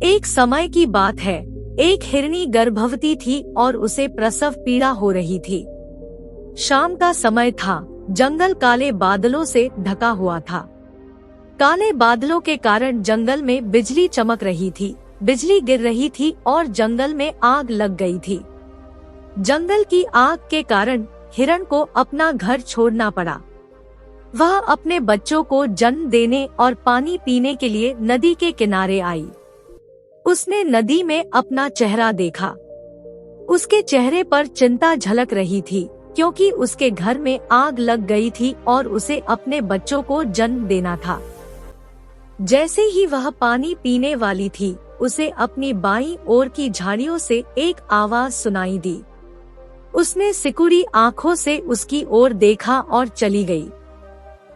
एक समय की बात है, एक हिरनी गर्भवती थी और उसे प्रसव पीड़ा हो रही थी। शाम का समय था, जंगल काले बादलों से ढका हुआ था। काले बादलों के कारण जंगल में बिजली चमक रही थी, बिजली गिर रही थी और जंगल में आग लग गई थी। जंगल की आग के कारण हिरण को अपना घर छोड़ना पड़ा। वह अपने बच्चों को जन्म देने और पानी पीने के लिए नदी के किनारे आई। उसने नदी में अपना चेहरा देखा। उसके चेहरे पर चिंता झलक रही थी, क्योंकि उसके घर में आग लग गई थी और उसे अपने बच्चों को जन्म देना था। जैसे ही वह पानी पीने वाली थी, उसे अपनी बाईं ओर की झाड़ियों से एक आवाज सुनाई दी। उसने सिकुड़ी आंखों से उसकी ओर देखा और चली गई।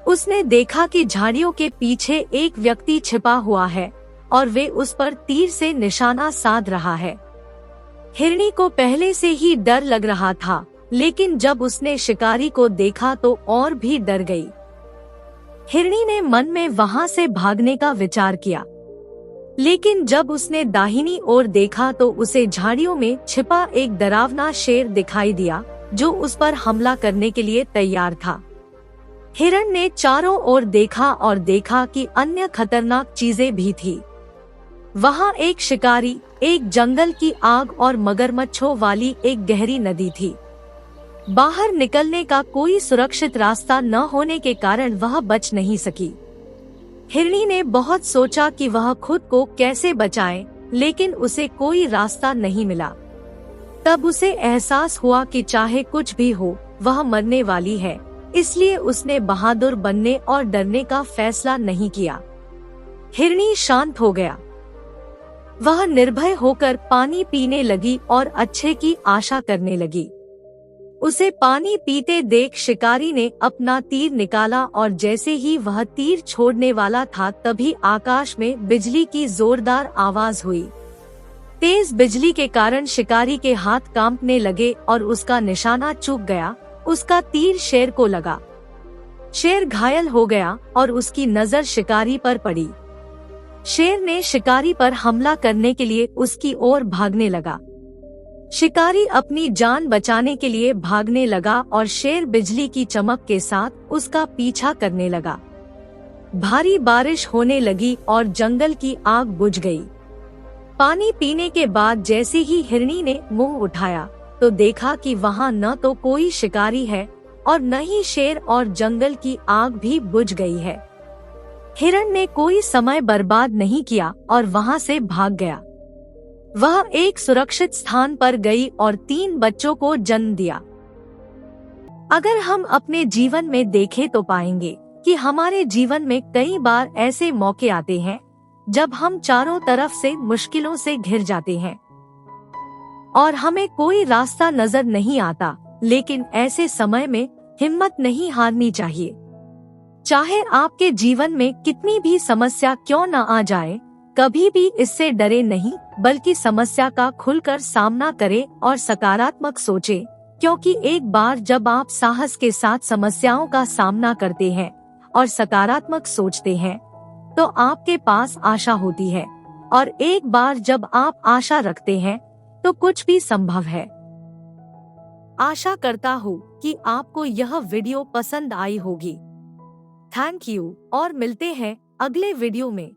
उसने देखा कि झाड़ियों के पीछे एक व्यक्ति छिपा हुआ है और वे उस पर तीर से निशाना साध रहा है। हिरनी को पहले से ही डर लग रहा था, लेकिन जब उसने शिकारी को देखा तो और भी डर गई। हिरनी ने मन में वहां से भागने का विचार किया, लेकिन जब उसने दाहिनी ओर देखा तो उसे झाड़ियों में छिपा एक डरावना शेर दिखाई दिया, जो उस पर हमला करने के लिए तैयार था। हिरण ने चारों ओर देखा और देखा कि अन्य खतरनाक चीजें भी थी। वहाँ एक शिकारी, एक जंगल की आग और मगरमच्छों वाली एक गहरी नदी थी। बाहर निकलने का कोई सुरक्षित रास्ता न होने के कारण वह बच नहीं सकी। हिरनी ने बहुत सोचा कि वह खुद को कैसे बचाए, लेकिन उसे कोई रास्ता नहीं मिला। तब उसे एहसास हुआ कि चाहे कुछ भी हो, वह मरने वाली है, इसलिए उसने बहादुर बनने और डरने का फैसला नहीं किया। हिरनी शांत हो गया। वह निर्भय होकर पानी पीने लगी और अच्छे की आशा करने लगी। उसे पानी पीते देख शिकारी ने अपना तीर निकाला और जैसे ही वह तीर छोड़ने वाला था, तभी आकाश में बिजली की जोरदार आवाज हुई। तेज बिजली के कारण शिकारी के हाथ कांपने लगे और उसका निशाना चूक गया। उसका तीर शेर को लगा। शेर घायल हो गया और उसकी नजर शिकारी पर पड़ी। शेर ने शिकारी पर हमला करने के लिए उसकी ओर भागने लगा। शिकारी अपनी जान बचाने के लिए भागने लगा और शेर बिजली की चमक के साथ उसका पीछा करने लगा। भारी बारिश होने लगी और जंगल की आग बुझ गई। पानी पीने के बाद जैसे ही हिरनी ने मुंह उठाया तो देखा कि वहाँ न तो कोई शिकारी है और न ही शेर, और जंगल की आग भी बुझ गई है। हिरण ने कोई समय बर्बाद नहीं किया और वहाँ से भाग गया। वह एक सुरक्षित स्थान पर गई और 3 बच्चों को जन्म दिया। अगर हम अपने जीवन में देखें तो पाएंगे कि हमारे जीवन में कई बार ऐसे मौके आते हैं जब हम चारों तरफ से मुश्किलों से घिर जाते हैं और हमें कोई रास्ता नजर नहीं आता, लेकिन ऐसे समय में हिम्मत नहीं हारनी चाहिए। चाहे आपके जीवन में कितनी भी समस्या क्यों न आ जाए, कभी भी इससे डरे नहीं, बल्कि समस्या का खुलकर सामना करें और सकारात्मक सोचें, क्योंकि एक बार जब आप साहस के साथ समस्याओं का सामना करते हैं और सकारात्मक सोचते हैं, तो आपके पास आशा होती है, और एक बार जब आप आशा रखते हैं तो कुछ भी संभव है। आशा करता हूँ कि आपको यह वीडियो पसंद आई होगी। थैंक यू और मिलते हैं अगले वीडियो में।